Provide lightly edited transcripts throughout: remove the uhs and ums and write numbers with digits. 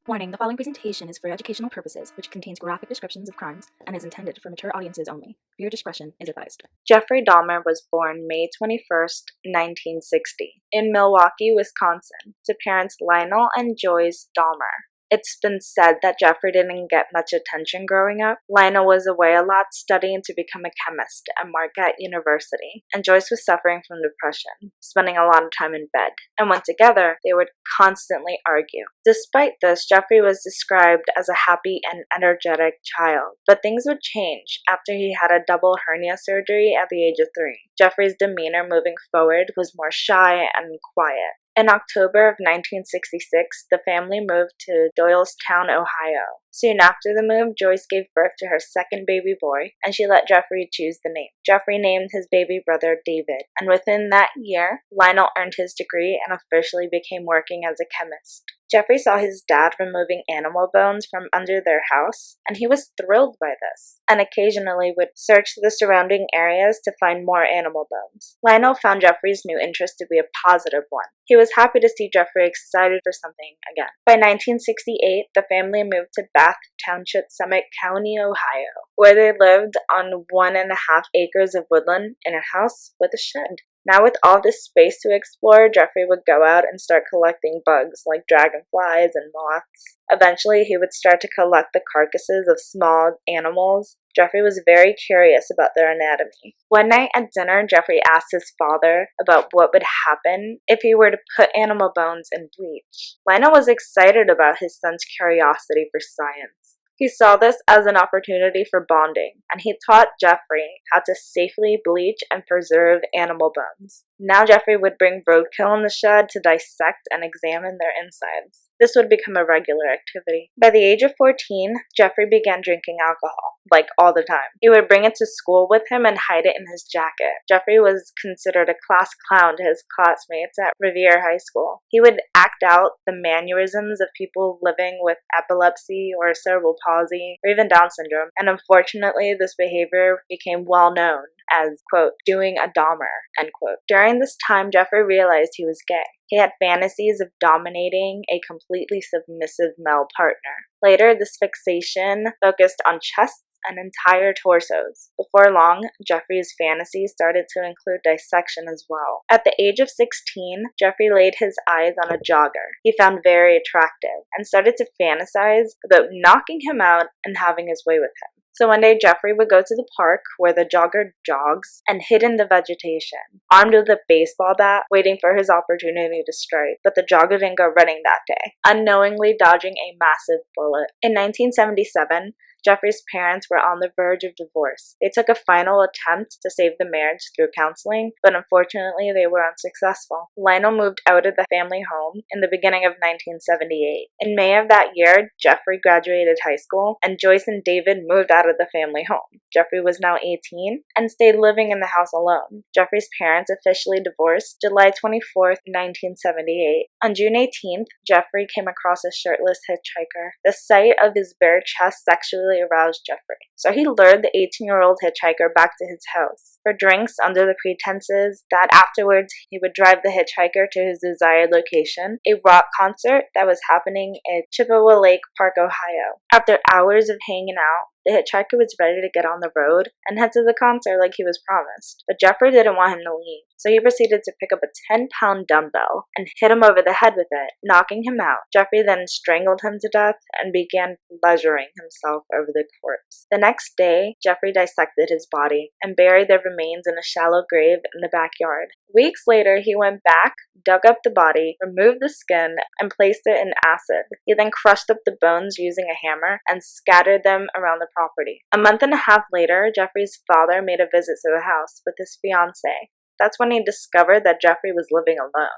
Warning, the following presentation is for educational purposes, which contains graphic descriptions of crimes and is intended for mature audiences only. Viewer discretion is advised. Jeffrey Dahmer was born May 21st, 1960, in Milwaukee, Wisconsin, to parents Lionel and Joyce Dahmer. It's been said that Jeffrey didn't get much attention growing up. Lionel was away a lot studying to become a chemist at Marquette University, and Joyce was suffering from depression, spending a lot of time in bed. And when together, they would constantly argue. Despite this, Jeffrey was described as a happy and energetic child. But things would change after he had a double hernia surgery at the age of 3. Jeffrey's demeanor moving forward was more shy and quiet. In October of 1966, the family moved to Doylestown, Ohio. Soon after the move, Joyce gave birth to her second baby boy, and she let Jeffrey choose the name. Jeffrey named his baby brother David, and within that year, Lionel earned his degree and officially became working as a chemist. Jeffrey saw his dad removing animal bones from under their house, and he was thrilled by this, and occasionally would search the surrounding areas to find more animal bones. Lionel found Jeffrey's new interest to be a positive one. He was happy to see Jeffrey excited for something again. By 1968, the family moved to Bath Township, Summit County, Ohio, where they lived on 1.5 acres of woodland in a house with a shed. Now with all this space to explore, Jeffrey would go out and start collecting bugs like dragonflies and moths. Eventually, he would start to collect the carcasses of small animals. Jeffrey was very curious about their anatomy. One night at dinner, Jeffrey asked his father about what would happen if he were to put animal bones in bleach. Lionel was excited about his son's curiosity for science. He saw this as an opportunity for bonding, and he taught Jeffrey how to safely bleach and preserve animal bones. Now Jeffrey would bring roadkill in the shed to dissect and examine their insides. This would become a regular activity. By the age of 14, Jeffrey began drinking alcohol, like all the time. He would bring it to school with him and hide it in his jacket. Jeffrey was considered a class clown to his classmates at Revere High School. He would act out the mannerisms of people living with epilepsy or cerebral palsy or even Down syndrome, and unfortunately this behavior became well known as, quote, doing a Dahmer, end quote. During this time, Jeffrey realized he was gay. He had fantasies of dominating a completely submissive male partner. Later, this fixation focused on chests and entire torsos. Before long, Jeffrey's fantasies started to include dissection as well. At the age of 16, Jeffrey laid his eyes on a jogger he found very attractive and started to fantasize about knocking him out and having his way with him. So one day, Jeffrey would go to the park where the jogger jogs and hid in the vegetation, armed with a baseball bat, waiting for his opportunity to strike. But the jogger didn't go running that day, unknowingly dodging a massive bullet. In 1977, Jeffrey's parents were on the verge of divorce. They took a final attempt to save the marriage through counseling, but unfortunately they were unsuccessful. Lionel moved out of the family home in the beginning of 1978. In May of that year, Jeffrey graduated high school, and Joyce and David moved out of the family home. Jeffrey was now 18 and stayed living in the house alone. Jeffrey's parents officially divorced July 24th, 1978. On June 18th, Jeffrey came across a shirtless hitchhiker. The sight of his bare chest sexually aroused Jeffrey. So he lured the 18-year-old hitchhiker back to his house for drinks under the pretenses that afterwards he would drive the hitchhiker to his desired location, a rock concert that was happening at Chippewa Lake Park, Ohio. After hours of hanging out, the hitchhiker was ready to get on the road and head to the concert like he was promised. But Jeffrey didn't want him to leave, so he proceeded to pick up a 10-pound dumbbell and hit him over the head with it, knocking him out. Jeffrey then strangled him to death and began pleasuring himself over the corpse. The next day, Jeffrey dissected his body and buried the remains in a shallow grave in the backyard. Weeks later, he went back, dug up the body, removed the skin, and placed it in acid. He then crushed up the bones using a hammer and scattered them around the property. A month and a half later, Jeffrey's father made a visit to the house with his fiancée. That's when he discovered that Jeffrey was living alone.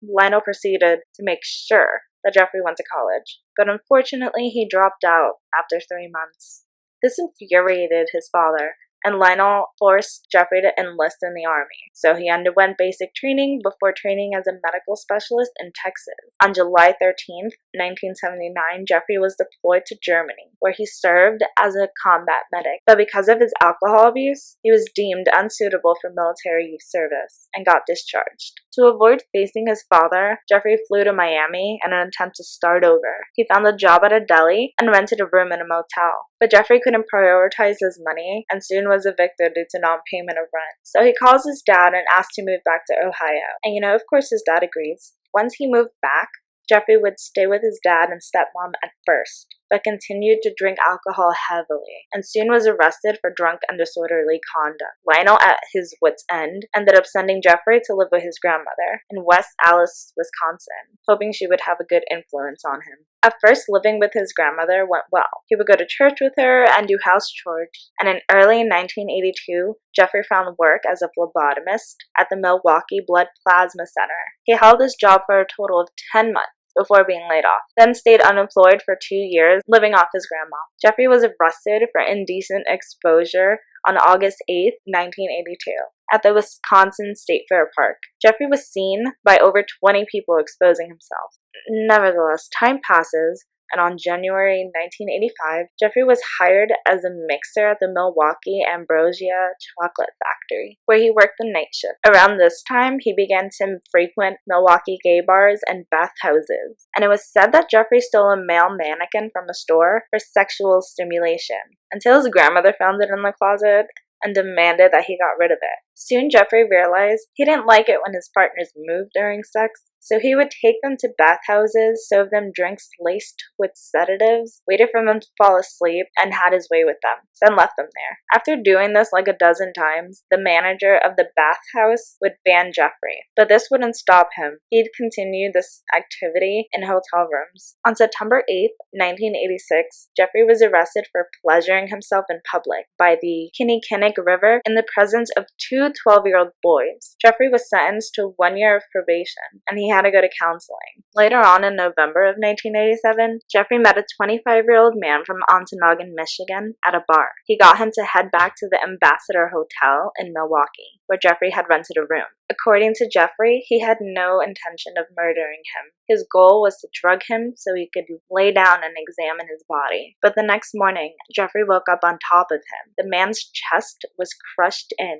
Lionel proceeded to make sure that Jeffrey went to college, but unfortunately he dropped out after 3 months. This infuriated his father, and Lionel forced Jeffrey to enlist in the army. So he underwent basic training before training as a medical specialist in Texas. On July 13th, 1979, Jeffrey was deployed to Germany, where he served as a combat medic. But because of his alcohol abuse, he was deemed unsuitable for military service and got discharged. To avoid facing his father, Jeffrey flew to Miami in an attempt to start over. He found a job at a deli and rented a room in a motel. But Jeffrey couldn't prioritize his money and soon was evicted due to non-payment of rent. So he calls his dad and asks to move back to Ohio. And of course his dad agrees. Once he moved back, Jeffrey would stay with his dad and stepmom at first, but continued to drink alcohol heavily, and soon was arrested for drunk and disorderly conduct. Lionel, at his wit's end, ended up sending Jeffrey to live with his grandmother in West Allis, Wisconsin, hoping she would have a good influence on him. At first, living with his grandmother went well. He would go to church with her and do house chores, and in early 1982, Jeffrey found work as a phlebotomist at the Milwaukee Blood Plasma Center. He held this job for a total of 10 months before being laid off, then stayed unemployed for 2 years, living off his grandma. Jeffrey was arrested for indecent exposure on August 8, 1982, at the Wisconsin State Fair Park. Jeffrey was seen by over 20 people exposing himself. Nevertheless, time passes, and on January 1985, Jeffrey was hired as a mixer at the Milwaukee Ambrosia Chocolate Factory, where he worked the night shift. Around this time, he began to frequent Milwaukee gay bars and bathhouses, and it was said that Jeffrey stole a male mannequin from a store for sexual stimulation, until his grandmother found it in the closet and demanded that he got rid of it. Soon, Jeffrey realized he didn't like it when his partners moved during sex, so he would take them to bathhouses, serve them drinks laced with sedatives, waited for them to fall asleep, and had his way with them, then left them there. After doing this like a dozen times, the manager of the bathhouse would ban Jeffrey, but this wouldn't stop him. He'd continue this activity in hotel rooms. On September 8, 1986, Jeffrey was arrested for pleasuring himself in public by the Kinnickinnic River in the presence of two 12-year-old boys. Jeffrey was sentenced to 1 year of probation, and he had to go to counseling. Later on in November of 1987, Jeffrey met a 25-year-old man from Ontonagon, Michigan at a bar. He got him to head back to the Ambassador Hotel in Milwaukee, where Jeffrey had rented a room. According to Jeffrey, he had no intention of murdering him. His goal was to drug him so he could lay down and examine his body. But the next morning, Jeffrey woke up on top of him. The man's chest was crushed in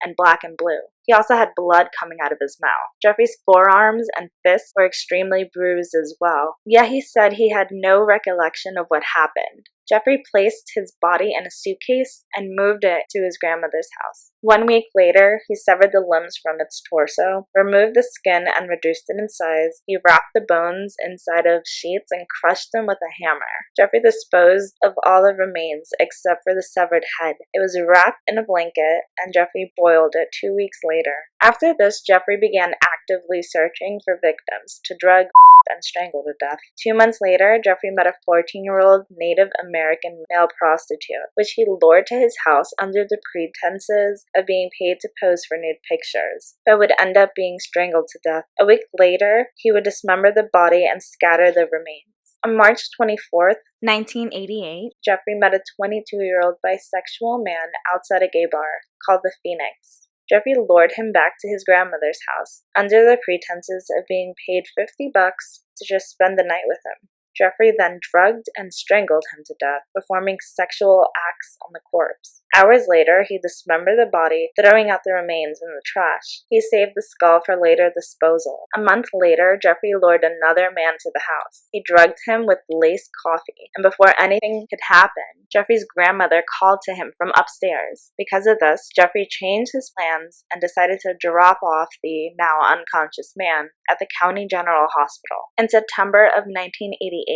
and black and blue. He also had blood coming out of his mouth. Jeffrey's forearms and fists were extremely bruised as well. Yet he said he had no recollection of what happened. Jeffrey placed his body in a suitcase and moved it to his grandmother's house. 1 week later, he severed the limbs from its torso, removed the skin and reduced it in size. He wrapped the bones inside of sheets and crushed them with a hammer. Jeffrey disposed of all the remains except for the severed head. It was wrapped in a blanket, and Jeffrey boiled it 2 weeks later. After this, Jeffrey began actively searching for victims to drug and strangle to death. 2 months later, Jeffrey met a 14-year-old Native American male prostitute, which he lured to his house under the pretenses of being paid to pose for nude pictures, but would end up being strangled to death. A week later, he would dismember the body and scatter the remains. On March 24th, 1988, Jeffrey met a 22-year-old bisexual man outside a gay bar called the Phoenix. Jeffrey lured him back to his grandmother's house under the pretenses of being paid $50 to just spend the night with him. Jeffrey then drugged and strangled him to death, performing sexual acts on the corpse. Hours later, he dismembered the body, throwing out the remains in the trash. He saved the skull for later disposal. A month later, Jeffrey lured another man to the house. He drugged him with laced coffee, and before anything could happen, Jeffrey's grandmother called to him from upstairs. Because of this, Jeffrey changed his plans and decided to drop off the now unconscious man at the County General Hospital. In September of 1988,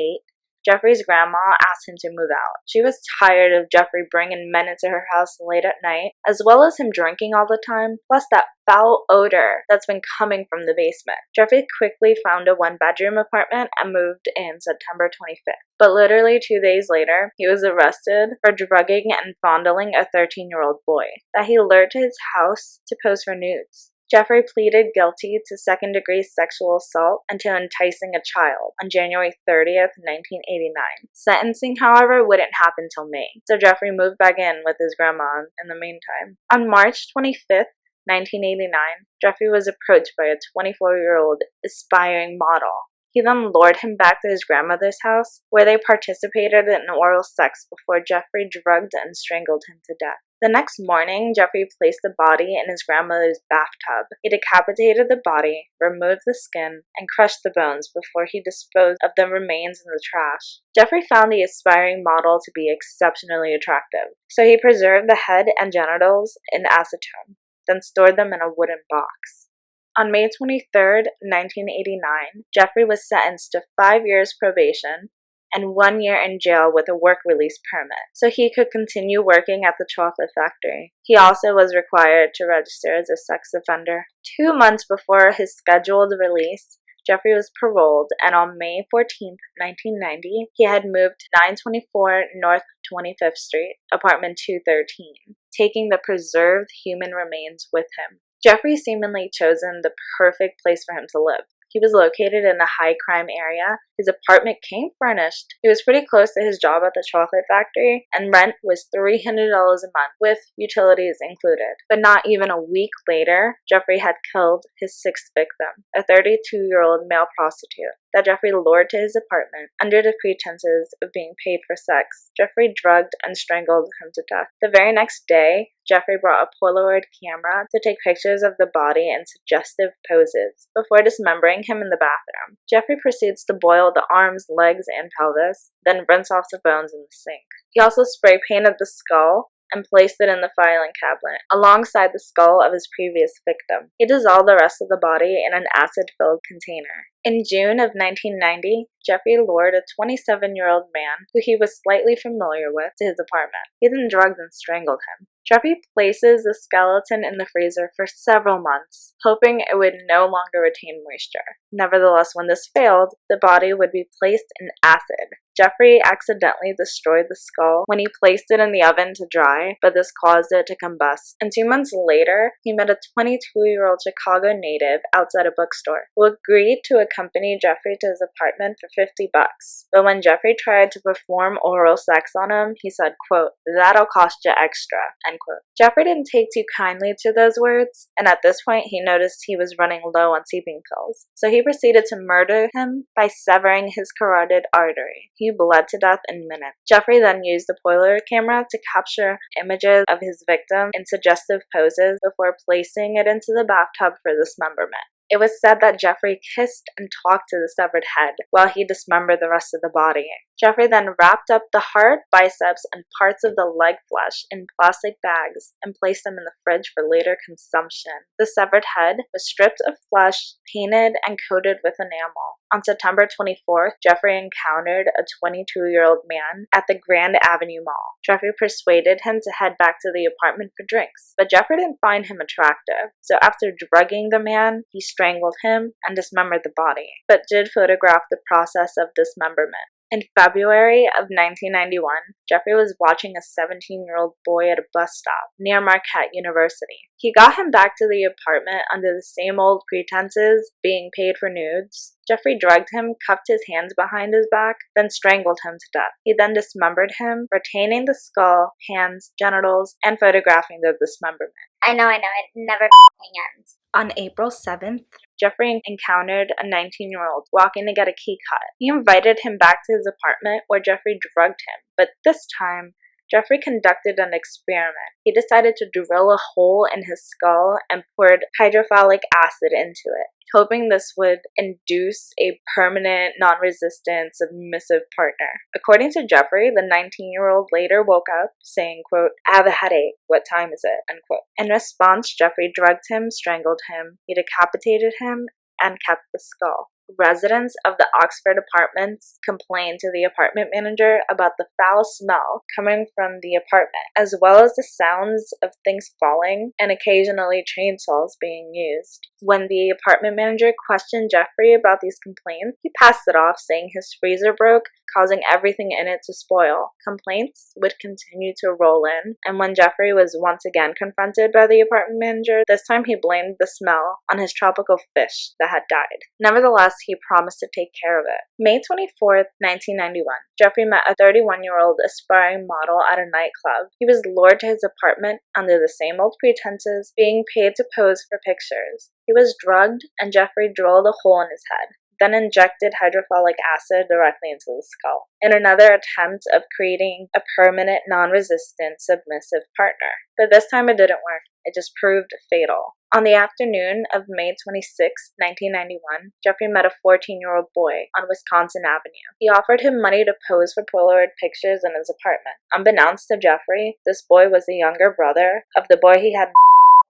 Jeffrey's grandma asked him to move out. She was tired of Jeffrey bringing men into her house late at night, as well as him drinking all the time, plus that foul odor that's been coming from the basement. Jeffrey quickly found a 1-bedroom apartment and moved in September 25th. But literally 2 days later, he was arrested for drugging and fondling a 13-year-old boy that he lured to his house to pose for nudes. Jeffrey pleaded guilty to second-degree sexual assault and to enticing a child on January 30th, 1989. Sentencing, however, wouldn't happen till May, so Jeffrey moved back in with his grandma in the meantime. On March 25th, 1989, Jeffrey was approached by a 24-year-old aspiring model. He then lured him back to his grandmother's house, where they participated in oral sex before Jeffrey drugged and strangled him to death. The next morning, Jeffrey placed the body in his grandmother's bathtub. He decapitated the body, removed the skin, and crushed the bones before he disposed of the remains in the trash. Jeffrey found the aspiring model to be exceptionally attractive, so he preserved the head and genitals in acetone, then stored them in a wooden box. On May 23, 1989, Jeffrey was sentenced to 5 years probation and 1 year in jail with a work release permit, so he could continue working at the chocolate factory. He also was required to register as a sex offender. 2 months before his scheduled release, Jeffrey was paroled, and on May 14, 1990, he had moved to 924 North 25th Street, apartment 213, taking the preserved human remains with him. Jeffrey seemingly chosen the perfect place for him to live. He was located in a high-crime area. His apartment came furnished. He was pretty close to his job at the chocolate factory, and rent was $300 a month, with utilities included. But not even a week later, Jeffrey had killed his sixth victim, a 32-year-old male prostitute that Jeffrey lured to his apartment under the pretenses of being paid for sex. Jeffrey drugged and strangled him to death. The very next day, Jeffrey brought a Polaroid camera to take pictures of the body in suggestive poses before dismembering him in the bathroom. Jeffrey proceeds to boil the arms, legs, and pelvis, then rinse off the bones in the sink. He also spray painted the skull and placed it in the filing cabinet, alongside the skull of his previous victim. He dissolved the rest of the body in an acid-filled container. In June of 1990, Jeffrey lured a 27-year-old man who he was slightly familiar with to his apartment. He then drugged and strangled him. Jeffrey places the skeleton in the freezer for several months, hoping it would no longer retain moisture. Nevertheless, when this failed, the body would be placed in acid. Jeffrey accidentally destroyed the skull when he placed it in the oven to dry, but this caused it to combust. And 2 months later, he met a 22-year-old Chicago native outside a bookstore who agreed to accompany Jeffrey to his apartment for $50. But when Jeffrey tried to perform oral sex on him, he said, quote, "That'll cost you extra," end quote. Jeffrey didn't take too kindly to those words, and at this point he noticed he was running low on sleeping pills. So he proceeded to murder him by severing his carotid artery. He bled to death in minutes. Jeffrey then used the Polaroid camera to capture images of his victim in suggestive poses before placing it into the bathtub for dismemberment. It was said that Jeffrey kissed and talked to the severed head while he dismembered the rest of the body. Jeffrey then wrapped up the heart, biceps, and parts of the leg flesh in plastic bags and placed them in the fridge for later consumption. The severed head was stripped of flesh, painted, and coated with enamel. On September 24th, Jeffrey encountered a 22-year-old man at the Grand Avenue Mall. Jeffrey persuaded him to head back to the apartment for drinks, but Jeffrey didn't find him attractive. So after drugging the man, he strangled him and dismembered the body, but did photograph the process of dismemberment. In February of 1991, Jeffrey was watching a 17-year-old boy at a bus stop near Marquette University. He got him back to the apartment under the same old pretenses, being paid for nudes. Jeffrey drugged him, cuffed his hands behind his back, then strangled him to death. He then dismembered him, retaining the skull, hands, genitals, and photographing the dismemberment. I know, it never ends. On April 7th, Jeffrey encountered a 19-year-old walking to get a key cut. He invited him back to his apartment where Jeffrey drugged him, but this time, Jeffrey conducted an experiment. He decided to drill a hole in his skull and poured hydrofluoric acid into it, hoping this would induce a permanent, non-resistant, submissive partner. According to Jeffrey, the 19-year-old later woke up saying, quote, "I have a headache. What time is it?" Unquote. In response, Jeffrey drugged him, strangled him, he decapitated him, and kept the skull. Residents of the Oxford apartments complained to the apartment manager about the foul smell coming from the apartment, as well as the sounds of things falling and occasionally chainsaws being used. When the apartment manager questioned Jeffrey about these complaints, he passed it off, saying his freezer broke, causing everything in it to spoil. Complaints would continue to roll in, and when Jeffrey was once again confronted by the apartment manager, this time he blamed the smell on his tropical fish that had died. Nevertheless, he promised to take care of it. May 24th, 1991, Jeffrey met a 31-year-old aspiring model at a nightclub. He was lured to his apartment under the same old pretenses, being paid to pose for pictures. He was drugged, and Jeffrey drilled a hole in his head. then injected hydrofluoric acid directly into the skull, in another attempt of creating a permanent, non-resistant, submissive partner. But this time it didn't work. It just proved fatal. On the afternoon of May 26, 1991, Jeffrey met a 14-year-old boy on Wisconsin Avenue. He offered him money to pose for Polaroid pictures in his apartment. Unbeknownst to Jeffrey, this boy was the younger brother of the boy he had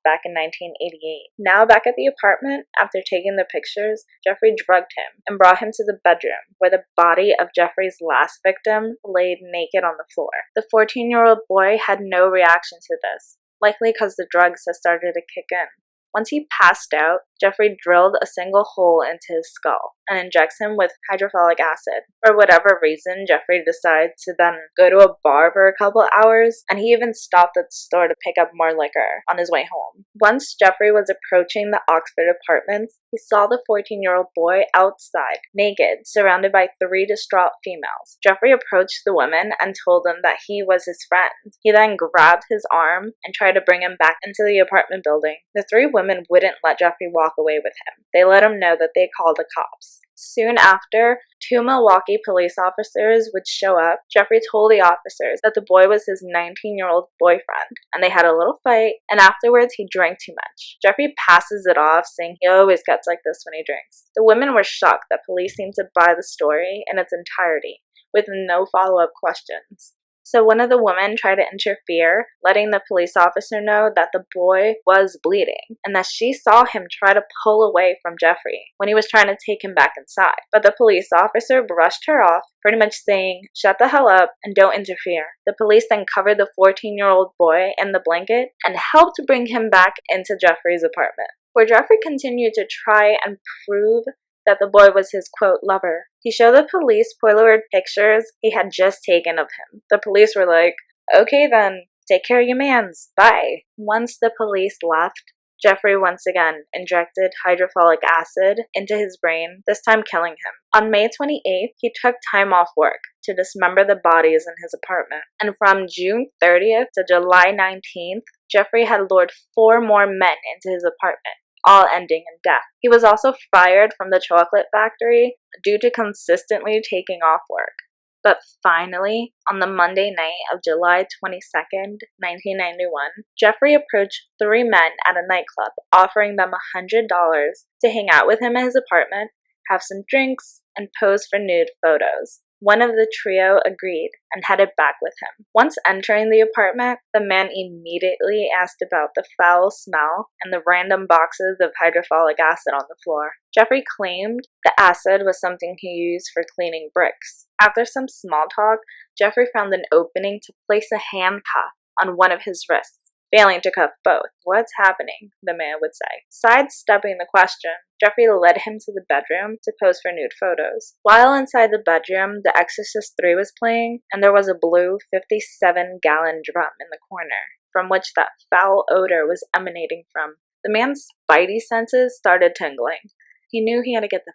back in 1988. Now back at the apartment, after taking the pictures, Jeffrey drugged him and brought him to the bedroom, where the body of Jeffrey's last victim laid naked on the floor. The 14-year-old boy had no reaction to this, likely because the drugs had started to kick in. Once he passed out, Jeffrey drilled a single hole into his skull and injects him with hydrofluoric acid. For whatever reason, Jeffrey decides to then go to a bar for a couple hours, and he even stopped at the store to pick up more liquor on his way home. Once Jeffrey was approaching the Oxford apartments, he saw the 14-year-old boy outside, naked, surrounded by 3 distraught females. Jeffrey approached the women and told them that he was his friend. He then grabbed his arm and tried to bring him back into the apartment building. The 3 women wouldn't let Jeffrey walk away with him. They let him know that they called the cops. Soon after, 2 Milwaukee police officers would show up. Jeffrey told the officers that the boy was his 19-year-old boyfriend, and they had a little fight, and afterwards he drank too much. Jeffrey passes it off, saying he always gets like this when he drinks. The women were shocked that police seemed to buy the story in its entirety, with no follow-up questions. So one of the women tried to interfere, letting the police officer know that the boy was bleeding and that she saw him try to pull away from Jeffrey when he was trying to take him back inside. But the police officer brushed her off, pretty much saying, "Shut the hell up and don't interfere." The police then covered the 14-year-old boy in the blanket and helped bring him back into Jeffrey's apartment, where Jeffrey continued to try and prove that the boy was his, quote, lover. He showed the police Polaroid pictures he had just taken of him. The police were like, "Okay then, take care of your mans, bye." Once the police left, Jeffrey once again injected hydrofluoric acid into his brain, this time killing him. On May 28th, he took time off work to dismember the bodies in his apartment. And from June 30th to July 19th, Jeffrey had lured 4 more men into his apartment, all ending in death. He was also fired from the chocolate factory due to consistently taking off work. But finally, on the Monday night of July 22nd, 1991, Jeffrey approached 3 men at a nightclub, offering them $100 to hang out with him at his apartment, have some drinks, and pose for nude photos. One of the trio agreed and headed back with him. Once entering the apartment, the man immediately asked about the foul smell and the random boxes of hydrofluoric acid on the floor. Jeffrey claimed the acid was something he used for cleaning bricks. After some small talk, Jeffrey found an opening to place a handcuff on one of his wrists, failing to cuff both. "What's happening?" the man would say. Sidestepping the question, Jeffrey led him to the bedroom to pose for nude photos. While inside the bedroom, The Exorcist 3 was playing, and there was a blue 57-gallon drum in the corner, from which that foul odor was emanating from. The man's spidey senses started tingling. He knew he had to get the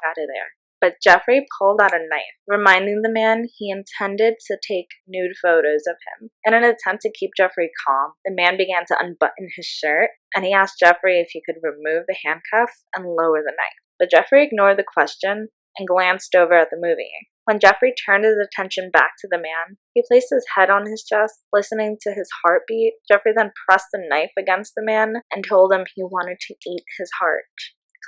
out of there. But Jeffrey pulled out a knife, reminding the man he intended to take nude photos of him. In an attempt to keep Jeffrey calm, the man began to unbutton his shirt, and he asked Jeffrey if he could remove the handcuff and lower the knife. But Jeffrey ignored the question and glanced over at the movie. When Jeffrey turned his attention back to the man, he placed his head on his chest, listening to his heartbeat. Jeffrey then pressed the knife against the man and told him he wanted to eat his heart.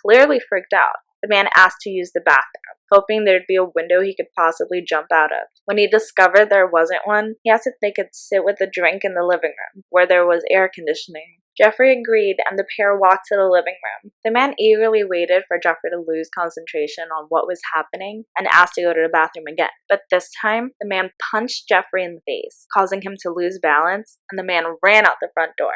Clearly freaked out, the man asked to use the bathroom, hoping there'd be a window he could possibly jump out of. When he discovered there wasn't one, he asked if they could sit with a drink in the living room, where there was air conditioning. Jeffrey agreed, and the pair walked to the living room. The man eagerly waited for Jeffrey to lose concentration on what was happening and asked to go to the bathroom again. But this time, the man punched Jeffrey in the face, causing him to lose balance, and the man ran out the front door.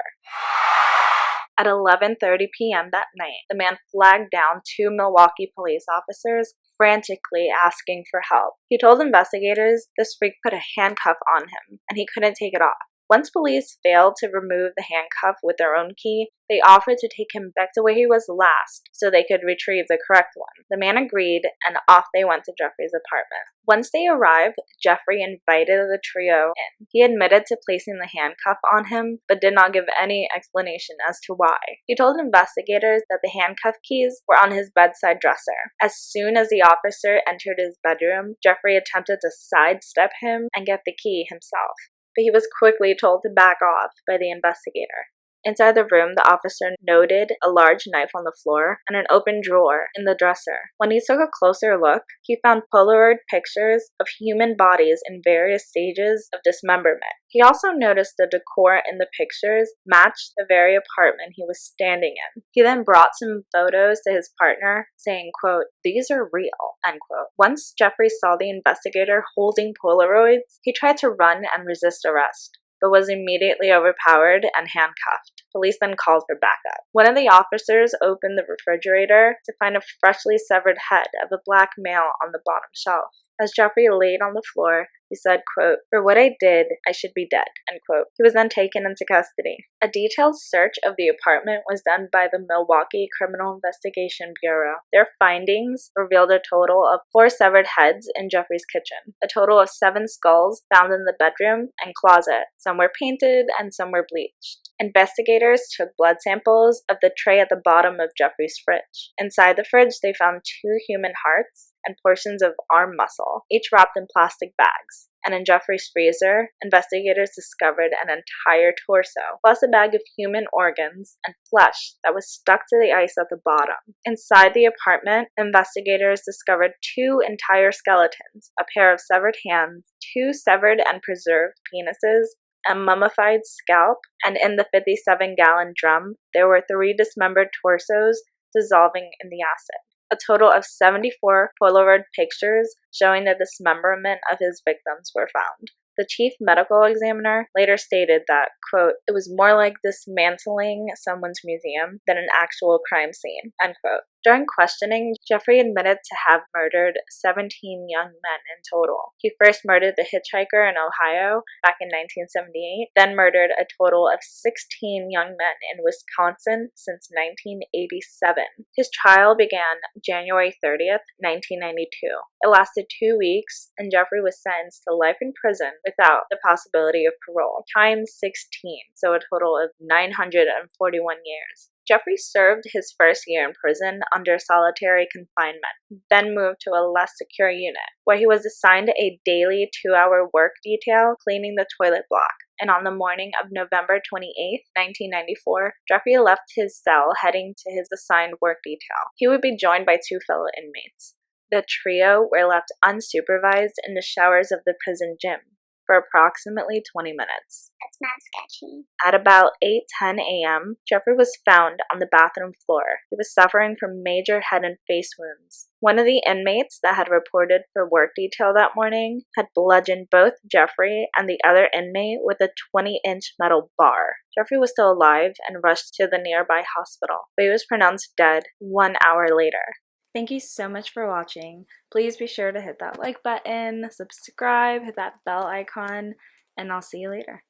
At 11:30 p.m. that night, the man flagged down 2 Milwaukee police officers, frantically asking for help. He told investigators this freak put a handcuff on him, and he couldn't take it off. Once police failed to remove the handcuff with their own key, they offered to take him back to where he was last so they could retrieve the correct one. The man agreed, and off they went to Jeffrey's apartment. Once they arrived, Jeffrey invited the trio in. He admitted to placing the handcuff on him, but did not give any explanation as to why. He told investigators that the handcuff keys were on his bedside dresser. As soon as the officer entered his bedroom, Jeffrey attempted to sidestep him and get the key himself, but he was quickly told to back off by the investigator. Inside the room, the officer noted a large knife on the floor and an open drawer in the dresser. When he took a closer look, he found Polaroid pictures of human bodies in various stages of dismemberment. He also noticed the decor in the pictures matched the very apartment he was standing in. He then brought some photos to his partner, saying, quote, "These are real," end quote. Once Jeffrey saw the investigator holding Polaroids, he tried to run and resist arrest, but was immediately overpowered and handcuffed. Police then called for backup. One of the officers opened the refrigerator to find a freshly severed head of a black male on the bottom shelf. As Jeffrey laid on the floor, he said, quote, "For what I did, I should be dead," end quote. He was then taken into custody. A detailed search of the apartment was done by the Milwaukee Criminal Investigation Bureau. Their findings revealed a total of 4 severed heads in Jeffrey's kitchen, a total of 7 skulls found in the bedroom and closet. Some were painted and some were bleached. Investigators took blood samples of the tray at the bottom of Jeffrey's fridge. Inside the fridge, they found 2 human hearts and portions of arm muscle, each wrapped in plastic bags. And in Jeffrey's freezer, investigators discovered an entire torso, plus a bag of human organs and flesh that was stuck to the ice at the bottom. Inside the apartment, investigators discovered 2 entire skeletons, a pair of severed hands, 2 severed and preserved penises, a mummified scalp, and in the 57-gallon drum, there were 3 dismembered torsos dissolving in the acid. A total of 74 Polaroid pictures showing the dismemberment of his victims were found. The chief medical examiner later stated that, quote, "It was more like dismantling someone's museum than an actual crime scene," end quote. During questioning, Jeffrey admitted to have murdered 17 young men in total. He first murdered the hitchhiker in Ohio back in 1978, then murdered a total of 16 young men in Wisconsin since 1987. His trial began January 30th, 1992. It lasted 2 weeks, and Jeffrey was sentenced to life in prison without the possibility of parole, times 16, so a total of 941 years. Jeffrey served his first year in prison under solitary confinement, then moved to a less secure unit, where he was assigned a daily 2-hour work detail cleaning the toilet block. And on the morning of November 28, 1994, Jeffrey left his cell heading to his assigned work detail. He would be joined by 2 fellow inmates. The trio were left unsupervised in the showers of the prison gym for approximately 20 minutes. That's mad sketchy. At about 8:10 a.m., Jeffrey was found on the bathroom floor. He was suffering from major head and face wounds. One of the inmates that had reported for work detail that morning had bludgeoned both Jeffrey and the other inmate with a 20-inch metal bar. Jeffrey was still alive and rushed to the nearby hospital, but he was pronounced dead 1 hour later. Thank you so much for watching. Please be sure to hit that like button, subscribe, hit that bell icon, and I'll see you later.